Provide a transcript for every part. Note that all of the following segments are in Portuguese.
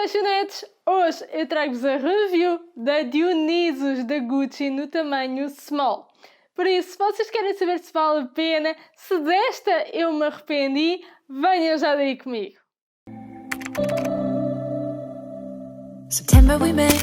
caixonetes! Hoje eu trago-vos a review da Dionysus da Gucci no tamanho small. Por isso, se vocês querem saber se vale a pena, se desta eu me arrependi, venham já daí comigo. September we met.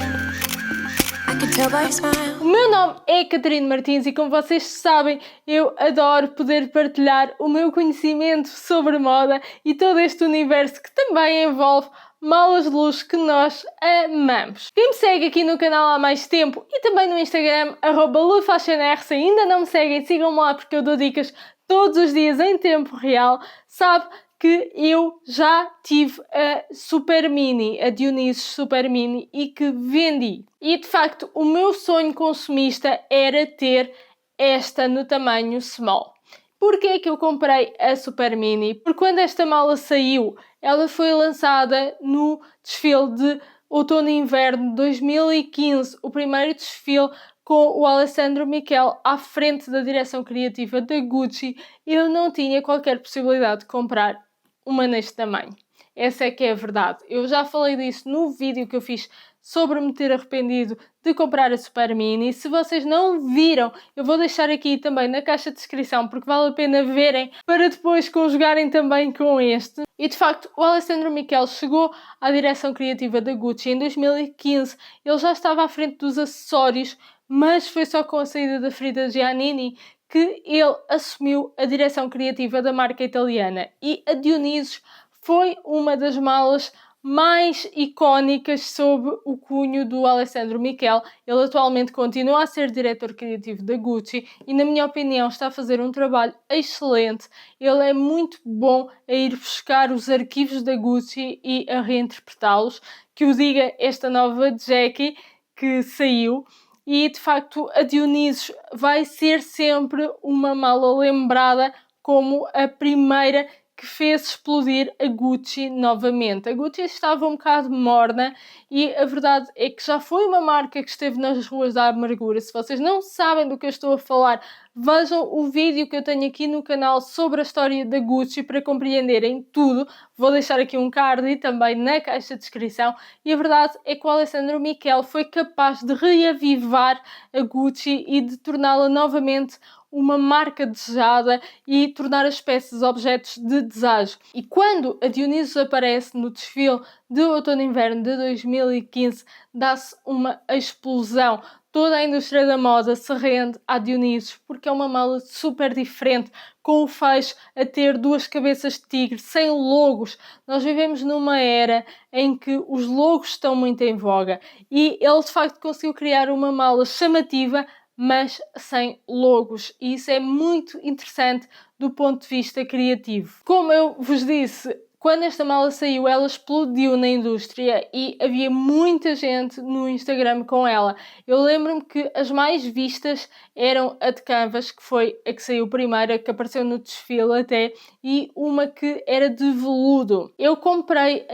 I can tell by your smile. O meu nome é Catarina Martins e, como vocês sabem, eu adoro poder partilhar o meu conhecimento sobre moda e todo este universo que também envolve malas de luxo que nós amamos. Quem me segue aqui no canal há mais tempo e também no Instagram, @lefashionr, se ainda não me seguem, sigam-me lá porque eu dou dicas todos os dias em tempo real, sabe que eu já tive a Super Mini, a Dionysus Super Mini, e que vendi. E de facto o meu sonho consumista era ter esta no tamanho small. Porquê é que eu comprei a Super Mini? Porque quando esta mala saiu, ela foi lançada no desfile de outono e inverno de 2015, o primeiro desfile com o Alessandro Michele à frente da direção criativa da Gucci. Eu não tinha qualquer possibilidade de comprar uma neste tamanho. Essa é que é a verdade. Eu já falei disso no vídeo que eu fiz sobre me ter arrependido de comprar a Super Mini. Se vocês não viram, eu vou deixar aqui também na caixa de descrição, porque vale a pena verem para depois conjugarem também com este. E de facto, o Alessandro Michele chegou à direção criativa da Gucci em 2015. Ele já estava à frente dos acessórios, mas foi só com a saída da Frida Giannini que ele assumiu a direção criativa da marca italiana. E a Dionysus foi uma das malas mais icónicas sob o cunho do Alessandro Michele. Ele atualmente continua a ser diretor criativo da Gucci e, na minha opinião, está a fazer um trabalho excelente. Ele é muito bom a ir buscar os arquivos da Gucci e a reinterpretá-los. Que o diga esta nova Jackie que saiu. E, de facto, a Dionysus vai ser sempre uma mala lembrada como a primeira que fez explodir a Gucci novamente. A Gucci estava um bocado morna e a verdade é que já foi uma marca que esteve nas ruas da amargura. Se vocês não sabem do que eu estou a falar, vejam o vídeo que eu tenho aqui no canal sobre a história da Gucci para compreenderem tudo. Vou deixar aqui um card e também na caixa de descrição. E a verdade é que o Alessandro Michele foi capaz de reavivar a Gucci e de torná-la novamente uma marca desejada e tornar as peças objetos de desejo. E quando a Dionysus aparece no desfile de outono e inverno de 2015, dá-se uma explosão. Toda a indústria da moda se rende à Dionysus porque é uma mala super diferente, com o fecho a ter duas cabeças de tigre, sem logos. Nós vivemos numa era em que os logos estão muito em voga e ele de facto conseguiu criar uma mala chamativa, mas sem logos, e isso é muito interessante do ponto de vista criativo. Como eu vos disse, quando esta mala saiu, ela explodiu na indústria e havia muita gente no Instagram com ela. Eu lembro-me que as mais vistas eram a de Canvas, que foi a que saiu primeiro, a que apareceu no desfile até, e uma que era de veludo. Eu comprei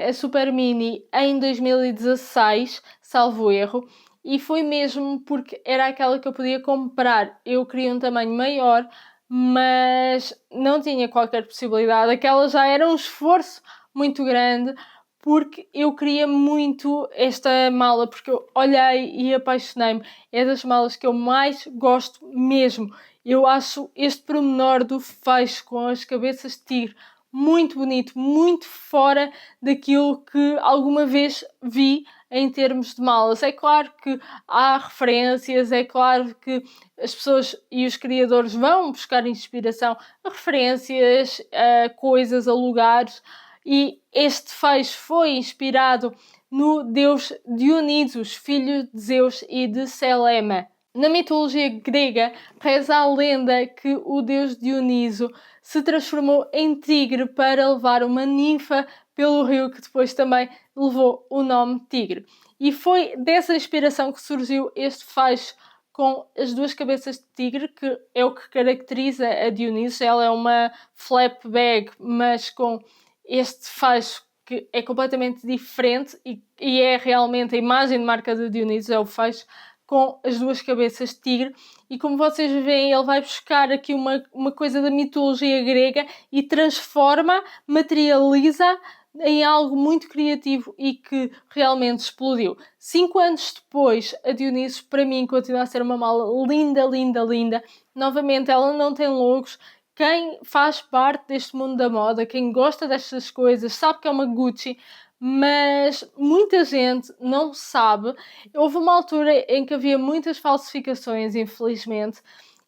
a Super Mini, em 2016, salvo erro, e foi mesmo porque era aquela que eu podia comprar. Eu queria um tamanho maior, mas não tinha qualquer possibilidade. Aquela já era um esforço muito grande, porque eu queria muito esta mala, porque eu olhei e apaixonei-me. É das malas que eu mais gosto mesmo. Eu acho este pormenor do fecho com as cabeças de tigre muito bonito, muito fora daquilo que alguma vez vi em termos de malas. É claro que há referências, é claro que as pessoas e os criadores vão buscar inspiração a referências, a coisas, a lugares, e este fecho foi inspirado no deus Dionisos, filho de Zeus e de Selema. Na mitologia grega, reza a lenda que o deus Dioniso se transformou em tigre para levar uma ninfa pelo rio, que depois também levou o nome tigre. E foi dessa inspiração que surgiu este fecho com as duas cabeças de tigre, que é o que caracteriza a Dionysus. Ela é uma flap bag, mas com este fecho que é completamente diferente e é realmente a imagem de marca da Dionysus, é o fecho com as duas cabeças de tigre. E como vocês veem, ele vai buscar aqui uma coisa da mitologia grega e transforma, materializa em algo muito criativo e que realmente explodiu. 5 anos depois, a Dionisos para mim continua a ser uma mala linda, linda, linda. Novamente, ela não tem logos. Quem faz parte deste mundo da moda, quem gosta destas coisas, sabe que é uma Gucci, mas muita gente não sabe. Houve uma altura em que havia muitas falsificações, infelizmente.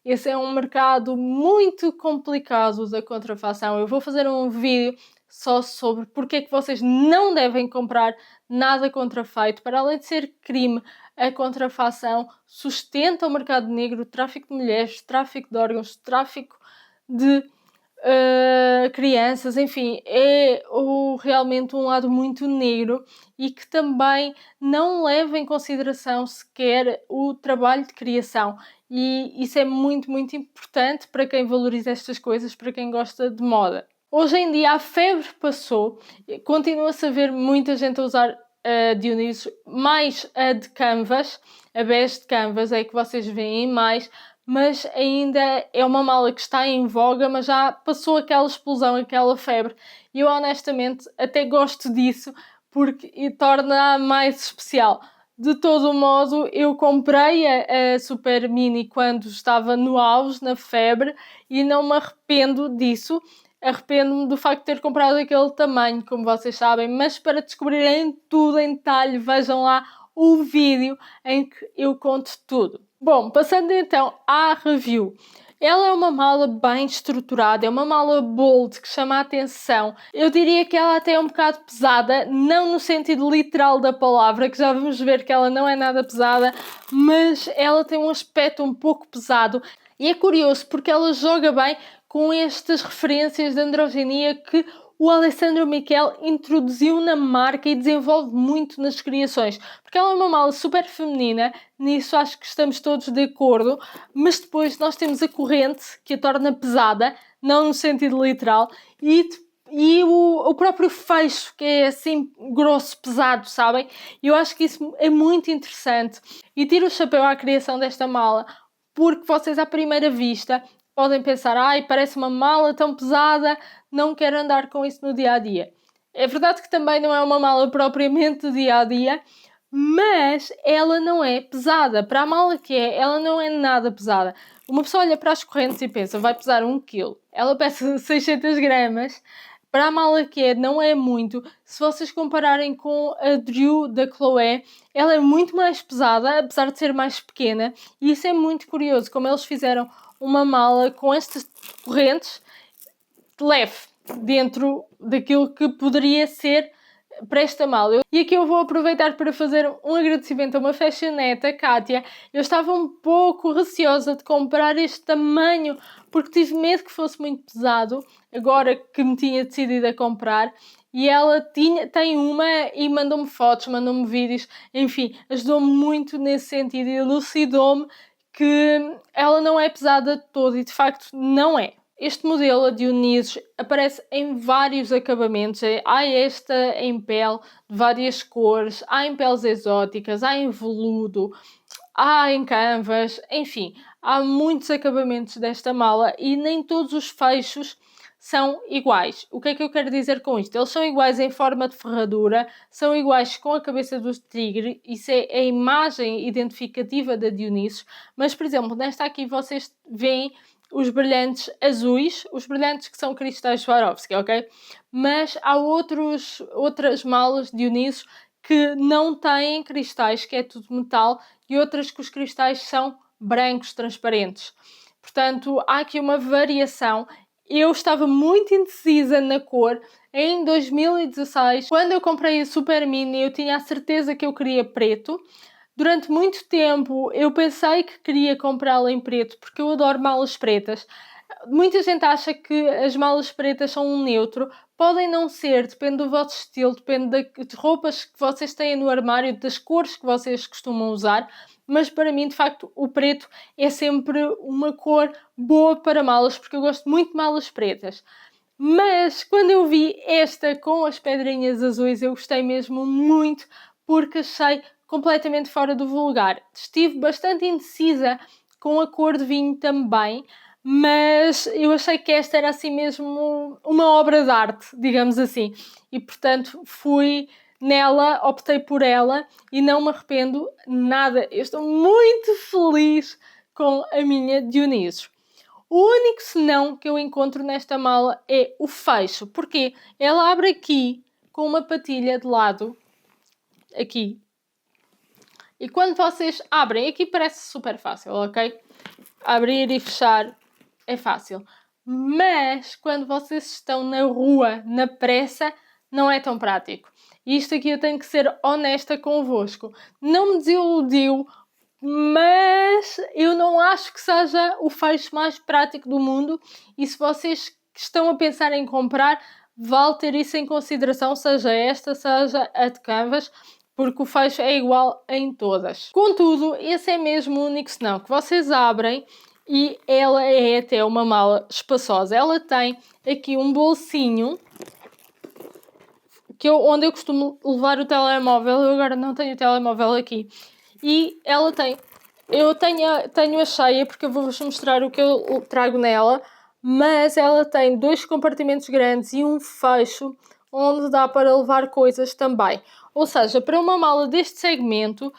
Esse é um mercado muito complicado da contrafação. Eu vou fazer um vídeo só sobre porque é que vocês não devem comprar nada contrafeito. Para além de ser crime, a contrafação sustenta o mercado negro, tráfico de mulheres, tráfico de órgãos, tráfico de crianças, enfim, é realmente um lado muito negro e que também não leva em consideração sequer o trabalho de criação. E isso é muito, muito importante para quem valoriza estas coisas, para quem gosta de moda. Hoje em dia a febre passou, continua-se a ver muita gente a usar Dionisos, mais a de canvas, a bege de canvas é que vocês veem mais, mas ainda é uma mala que está em voga, mas já passou aquela explosão, aquela febre. E eu honestamente até gosto disso, porque torna-a mais especial. De todo modo, eu comprei a Super Mini quando estava no auge, na febre, e não me arrependo disso. Arrependo-me do facto de ter comprado aquele tamanho, como vocês sabem, mas para descobrirem tudo em detalhe, vejam lá o vídeo em que eu conto tudo. Bom, passando então à review. Ela é uma mala bem estruturada, é uma mala bold que chama a atenção. Eu diria que ela até é um bocado pesada, não no sentido literal da palavra, que já vamos ver que ela não é nada pesada, mas ela tem um aspecto um pouco pesado. E é curioso porque ela joga bem com estas referências de androginia que o Alessandro Michel introduziu na marca e desenvolve muito nas criações. Porque ela é uma mala super feminina, nisso acho que estamos todos de acordo, mas depois nós temos a corrente que a torna pesada, não no sentido literal, e o próprio fecho, que é assim grosso, pesado, sabem? Eu acho que isso é muito interessante. E tiro o chapéu à criação desta mala, porque vocês à primeira vista podem pensar, ai, parece uma mala tão pesada, não quero andar com isso no dia-a-dia. É verdade que também não é uma mala propriamente do dia-a-dia, mas ela não é pesada. Para a mala que é, ela não é nada pesada. Uma pessoa olha para as correntes e pensa, vai pesar 1 kg. Ela pesa 600 gramas. Para a mala que é, não é muito. Se vocês compararem com a Drew da Chloé, ela é muito mais pesada, apesar de ser mais pequena. E isso é muito curioso, como eles fizeram uma mala com estas correntes leve dentro daquilo que poderia ser para esta mala. E aqui eu vou aproveitar para fazer um agradecimento a uma fashioneta, Kátia. Eu estava um pouco receosa de comprar este tamanho porque tive medo que fosse muito pesado, agora que me tinha decidido a comprar. E ela tem uma e mandou-me fotos, mandou-me vídeos, enfim, ajudou-me muito nesse sentido e elucidou-me que ela não é pesada de todo e de facto não é. Este modelo, a Dionisos, aparece em vários acabamentos. Há esta em pele de várias cores, há em peles exóticas, há em veludo, há em canvas, enfim, há muitos acabamentos desta mala e nem todos os fechos são iguais. O que é que eu quero dizer com isto? Eles são iguais em forma de ferradura, são iguais com a cabeça do tigre, isso é a imagem identificativa da Dionisos, mas, por exemplo, nesta aqui vocês veem os brilhantes azuis, os brilhantes que são cristais Swarovski, ok? Mas há outras malas Dionisos que não têm cristais, que é tudo metal, e outras que os cristais são brancos, transparentes. Portanto, há aqui uma variação. Eu estava muito indecisa na cor. Em 2016, quando eu comprei a Super Mini, eu tinha a certeza que eu queria preto. Durante muito tempo eu pensei que queria comprá-la em preto, porque eu adoro malas pretas. Muita gente acha que as malas pretas são um neutro. Podem não ser, depende do vosso estilo, depende de roupas que vocês têm no armário, das cores que vocês costumam usar. Mas para mim, de facto, o preto é sempre uma cor boa para malas, porque eu gosto muito de malas pretas. Mas quando eu vi esta com as pedrinhas azuis, eu gostei mesmo muito, porque achei completamente fora do vulgar. Estive bastante indecisa com a cor de vinho também, mas eu achei que esta era assim mesmo uma obra de arte, digamos assim. E portanto fui nela, optei por ela e não me arrependo nada. Eu estou muito feliz com a minha Dionisos. O único senão que eu encontro nesta mala é o fecho. Porque ela abre aqui com uma patilha de lado. Aqui. E quando vocês abrem, aqui parece super fácil, ok? Abrir e fechar é fácil. Mas quando vocês estão na rua, na pressa, não é tão prático. E isto aqui eu tenho que ser honesta convosco. Não me desiludiu, mas eu não acho que seja o fecho mais prático do mundo. E se vocês estão a pensar em comprar, vale ter isso em consideração, seja esta, seja a de Canvas, porque o fecho é igual em todas. Contudo, esse é mesmo o único senão, que vocês abrem e ela é até uma mala espaçosa. Ela tem aqui um bolsinho onde eu costumo levar o telemóvel. Eu agora não tenho o telemóvel aqui. E ela tem... Eu tenho a cheia porque eu vou-vos mostrar o que eu trago nela. Mas ela tem 2 compartimentos grandes e um fecho onde dá para levar coisas também. Ou seja, para uma mala deste segmento,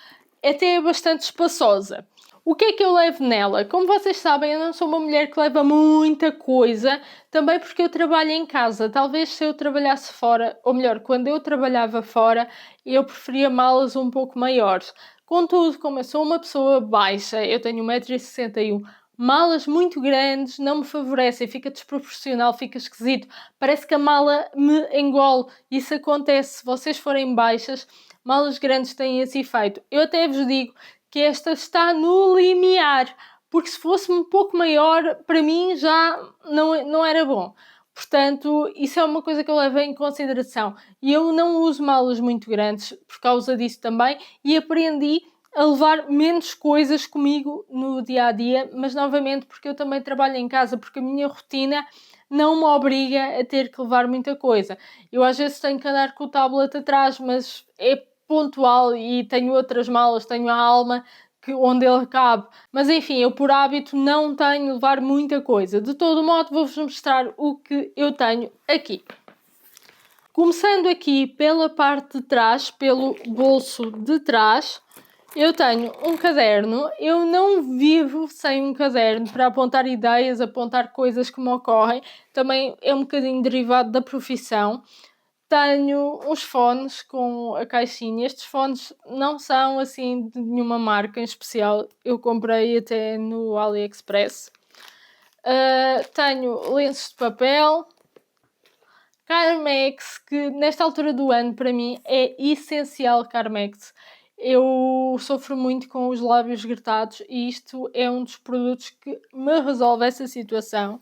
até é bastante espaçosa. O que é que eu levo nela? Como vocês sabem, eu não sou uma mulher que leva muita coisa, também porque eu trabalho em casa. Talvez se eu trabalhasse fora, ou melhor, quando eu trabalhava fora, eu preferia malas um pouco maiores. Contudo, como eu sou uma pessoa baixa, eu tenho 1,61 m, malas muito grandes não me favorecem, fica desproporcional, fica esquisito. Parece que a mala me engole. Isso acontece se vocês forem baixas, malas grandes têm esse efeito. Eu até vos digo que esta está no limiar, porque se fosse um pouco maior, para mim já não era bom. Portanto, isso é uma coisa que eu levo em consideração. E eu não uso malas muito grandes por causa disso também, e aprendi a levar menos coisas comigo no dia-a-dia, mas novamente porque eu também trabalho em casa, porque a minha rotina não me obriga a ter que levar muita coisa. Eu às vezes tenho que andar com o tablet atrás, mas é pontual, e tenho outras malas, tenho a Alma, onde ele cabe. Mas enfim, eu por hábito não tenho de levar muita coisa. De todo modo, vou-vos mostrar o que eu tenho aqui. Começando aqui pela parte de trás, pelo bolso de trás, eu tenho um caderno. Eu não vivo sem um caderno para apontar ideias, apontar coisas que me ocorrem. Também é um bocadinho derivado da profissão. Tenho uns fones com a caixinha. Estes fones não são assim de nenhuma marca em especial. Eu comprei até no AliExpress. Tenho lenços de papel. Carmex, que nesta altura do ano para mim é essencial. Carmex. Eu sofro muito com os lábios gretados e isto é um dos produtos que me resolve essa situação.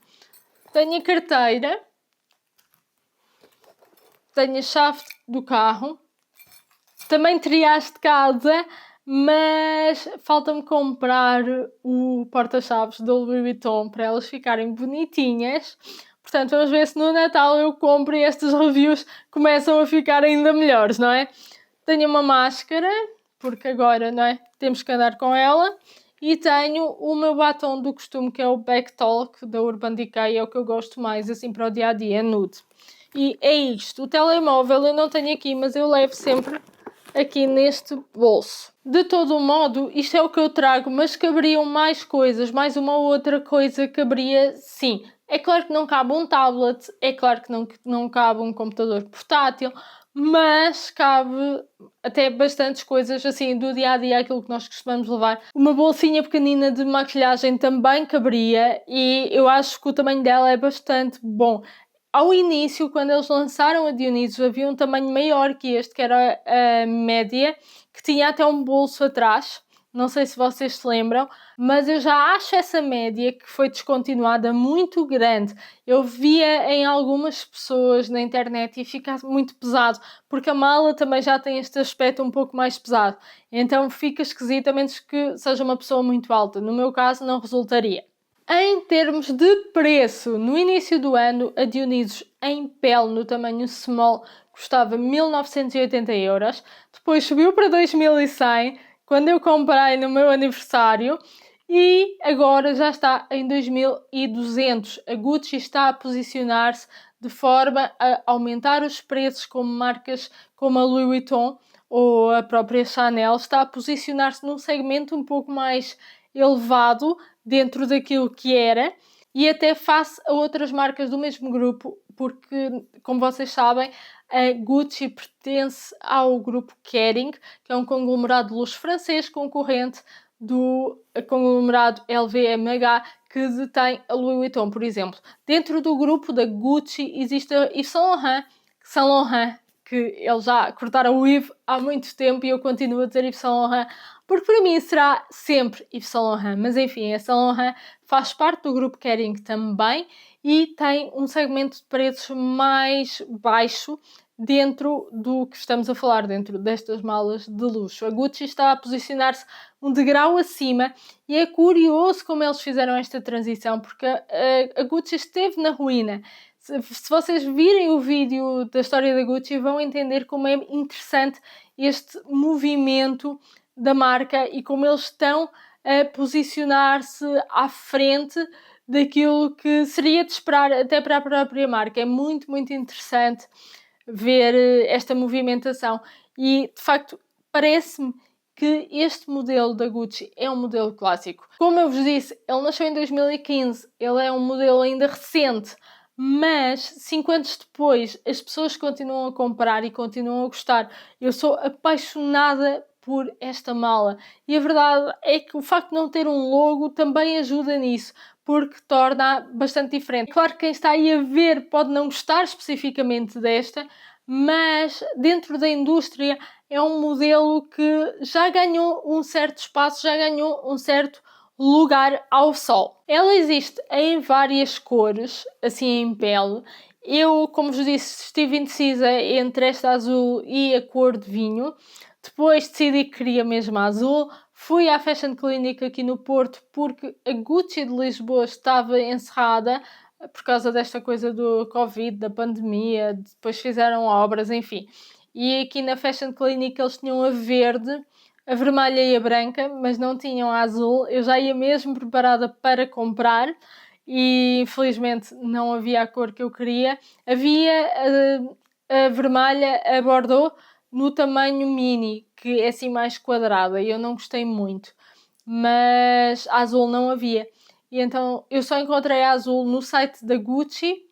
Tenho a carteira. Tenho a chave do carro. Também triagem de casa, mas falta-me comprar o porta-chaves da Louis Vuitton para elas ficarem bonitinhas. Portanto, vamos ver se no Natal eu compro e estas reviews começam a ficar ainda melhores, não é? Tenho uma máscara, porque agora, não é? Temos que andar com ela. E tenho o meu batom do costume, que é o Back Talk da Urban Decay. É o que eu gosto mais, assim, para o dia-a-dia, nude. E é isto. O telemóvel eu não tenho aqui, mas eu levo sempre aqui neste bolso. De todo modo, isto é o que eu trago, mas caberiam mais coisas, mais uma ou outra coisa caberia, sim. É claro que não cabe um tablet, é claro que não cabe um computador portátil, mas cabe até bastantes coisas assim do dia-a-dia, aquilo que nós costumamos levar. Uma bolsinha pequenina de maquilhagem também caberia, e eu acho que o tamanho dela é bastante bom. Ao início, quando eles lançaram a Dionisos, havia um tamanho maior que este, que era a média, que tinha até um bolso atrás. Não sei se vocês se lembram, mas eu já acho essa média, que foi descontinuada, muito grande. Eu via em algumas pessoas na internet e fica muito pesado, porque a mala também já tem este aspecto um pouco mais pesado. Então fica esquisito, a menos que seja uma pessoa muito alta. No meu caso, não resultaria. Em termos de preço, no início do ano, a Dionisos em pele no tamanho small custava 1.980 €. Depois subiu para 2.100 quando eu comprei no meu aniversário, e agora já está em 2200. A Gucci está a posicionar-se de forma a aumentar os preços, como marcas como a Louis Vuitton ou a própria Chanel, está a posicionar-se num segmento um pouco mais elevado dentro daquilo que era e até face a outras marcas do mesmo grupo, porque, como vocês sabem, a Gucci pertence ao grupo Kering, que é um conglomerado de luxo francês concorrente do conglomerado LVMH, que detém a Louis Vuitton, por exemplo. Dentro do grupo da Gucci existe a Yves Saint Laurent, que eles já cortaram o Yves há muito tempo e eu continuo a dizer Yves Saint Laurent, porque para mim será sempre Yves Saint Laurent. Mas enfim, a Saint Laurent faz parte do grupo Kering também e tem um segmento de preços mais baixo dentro do que estamos a falar, dentro destas malas de luxo. A Gucci está a posicionar-se um degrau acima e é curioso como eles fizeram esta transição, porque a Gucci esteve na ruína. Se vocês virem o vídeo da história da Gucci, vão entender como é interessante este movimento da marca e como eles estão a posicionar-se à frente daquilo que seria de esperar até para a própria marca. É muito, muito interessante ver esta movimentação e, de facto, parece-me que este modelo da Gucci é um modelo clássico. Como eu vos disse, ele nasceu em 2015, ele é um modelo ainda recente, mas 5 anos depois as pessoas continuam a comprar e continuam a gostar. Eu sou apaixonada por esta mala e a verdade é que o facto de não ter um logo também ajuda nisso, porque torna bastante diferente. Claro que quem está aí a ver pode não gostar especificamente desta, mas dentro da indústria é um modelo que já ganhou um certo espaço, já ganhou um certo lugar ao sol. Ela existe em várias cores, assim em pele. Eu, como vos disse, estive indecisa entre esta azul e a cor de vinho. Depois decidi que queria mesmo a azul. Fui à Fashion Clinic aqui no Porto porque a Gucci de Lisboa estava encerrada por causa desta coisa do Covid, da pandemia, depois fizeram obras, enfim. E aqui na Fashion Clinic eles tinham a verde, a vermelha e a branca, mas não tinham a azul. Eu já ia mesmo preparada para comprar e infelizmente não havia a cor que eu queria. Havia a vermelha, a Bordeaux, no tamanho mini, que é assim mais quadrada, e eu não gostei muito. Mas a azul não havia. E então eu só encontrei a azul no site da Gucci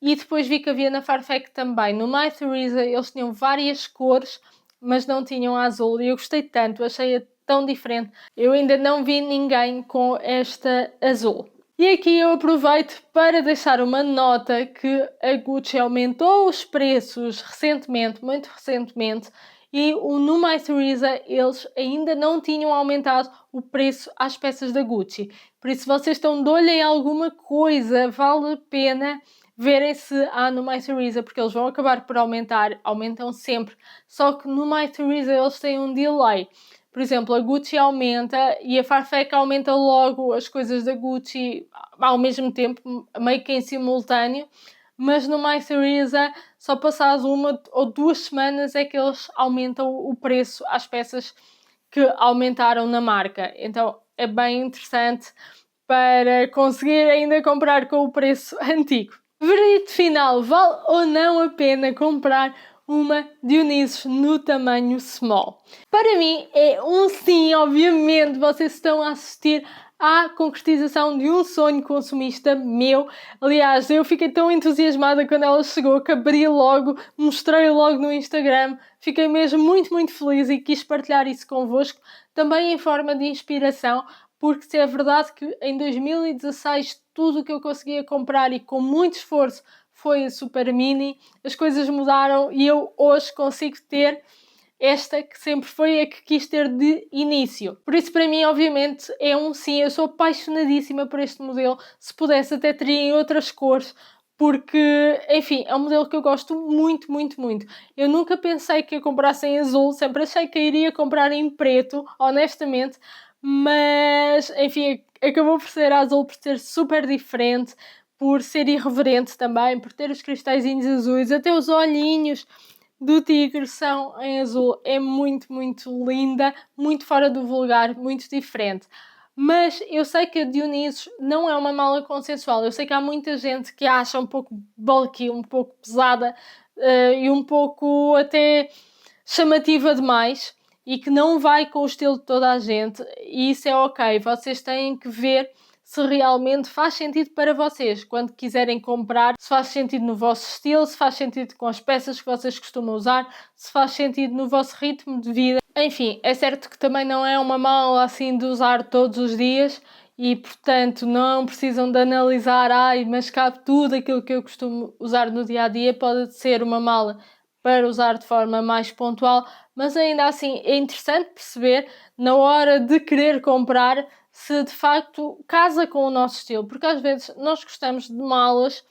e depois vi que havia na Farfetch também. No My Theresa eles tinham várias cores, mas não tinham a azul. E eu gostei tanto, achei-a tão diferente. Eu ainda não vi ninguém com esta azul. E aqui eu aproveito para deixar uma nota que a Gucci aumentou os preços recentemente, muito recentemente, e no My Theresa eles ainda não tinham aumentado o preço às peças da Gucci. Por isso, se vocês estão de olho em alguma coisa, vale a pena verem se há no My Theresa, porque eles vão acabar por aumentar, aumentam sempre. Só que no My Theresa eles têm um delay. Por exemplo, a Gucci aumenta e a Farfetch aumenta logo as coisas da Gucci ao mesmo tempo, meio que em simultâneo, mas no My Theresa só passado 1 ou 2 semanas é que eles aumentam o preço às peças que aumentaram na marca. Então é bem interessante para conseguir ainda comprar com o preço antigo. Veredito final, vale ou não a pena comprar uma Dionysus no tamanho small? Para mim é um sim, obviamente. Vocês estão a assistir à concretização de um sonho consumista meu. Aliás, eu fiquei tão entusiasmada quando ela chegou que abri logo, mostrei logo no Instagram. Fiquei mesmo muito, muito feliz e quis partilhar isso convosco, também em forma de inspiração, porque se é verdade que em 2016 tudo o que eu conseguia comprar e com muito esforço foi a Super Mini, as coisas mudaram e eu hoje consigo ter esta que sempre foi a que quis ter de início. Por isso, para mim, obviamente, é um sim. Eu sou apaixonadíssima por este modelo. Se pudesse, até teria em outras cores, porque, enfim, é um modelo que eu gosto muito, muito, muito. Eu nunca pensei que ia comprar em azul, sempre achei que iria comprar em preto, honestamente, mas, enfim, acabou por ser azul, por ser super diferente, por ser irreverente também, por ter os cristalzinhos azuis, até os olhinhos do tigre são em azul. É muito, muito linda, muito fora do vulgar, muito diferente. Mas eu sei que a Dionísio não é uma mala consensual. Eu sei que há muita gente que acha um pouco bulky, um pouco pesada e um pouco até chamativa demais e que não vai com o estilo de toda a gente. E isso é ok. Vocês têm que ver se realmente faz sentido para vocês. Quando quiserem comprar, se faz sentido no vosso estilo, se faz sentido com as peças que vocês costumam usar, se faz sentido no vosso ritmo de vida. Enfim, é certo que também não é uma mala assim de usar todos os dias e, portanto, não precisam de analisar, mas cabe tudo aquilo que eu costumo usar no dia-a-dia. Pode ser uma mala para usar de forma mais pontual, mas ainda assim é interessante perceber, na hora de querer comprar, se de facto casa com o nosso estilo, porque às vezes nós gostamos de malas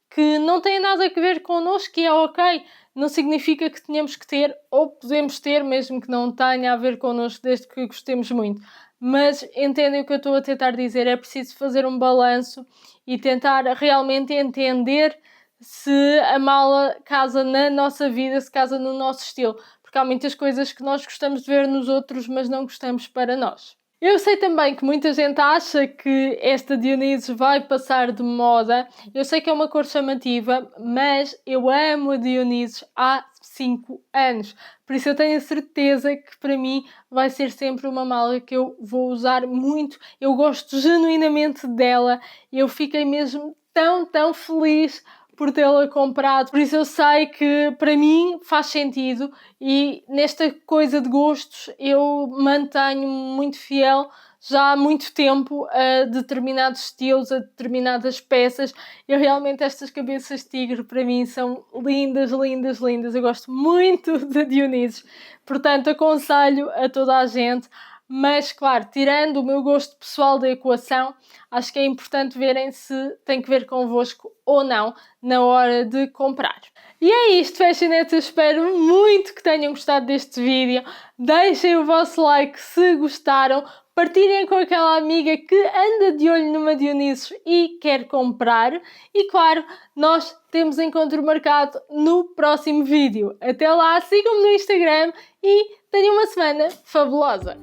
que não têm nada a ver connosco e é ok, não significa que tenhamos que ter, ou podemos ter, mesmo que não tenha a ver connosco, desde que gostemos muito. Mas entendem o que eu estou a tentar dizer, é preciso fazer um balanço e tentar realmente entender se a mala casa na nossa vida, se casa no nosso estilo, porque há muitas coisas que nós gostamos de ver nos outros, mas não gostamos para nós. Eu sei também que muita gente acha que esta Dionísio vai passar de moda. Eu sei que é uma cor chamativa, mas eu amo a Dionísio há 5 anos. Por isso eu tenho a certeza que para mim vai ser sempre uma mala que eu vou usar muito. Eu gosto genuinamente dela. Eu fiquei mesmo tão feliz por tê-la comprado. Por isso eu sei que para mim faz sentido e nesta coisa de gostos eu mantenho muito fiel já há muito tempo a determinados estilos, a determinadas peças. E realmente estas cabeças de tigre para mim são lindas. Eu gosto muito de Dionísio. Portanto, aconselho a toda a gente. Mas, claro, tirando o meu gosto pessoal da equação, acho que é importante verem se tem que ver convosco ou não na hora de comprar. E é isto, Fashionettes. Eu espero muito que tenham gostado deste vídeo. Deixem o vosso like se gostaram. Partilhem com aquela amiga que anda de olho numa Dionísio e quer comprar. E, claro, nós temos encontro marcado no próximo vídeo. Até lá, sigam-me no Instagram e tenham uma semana fabulosa!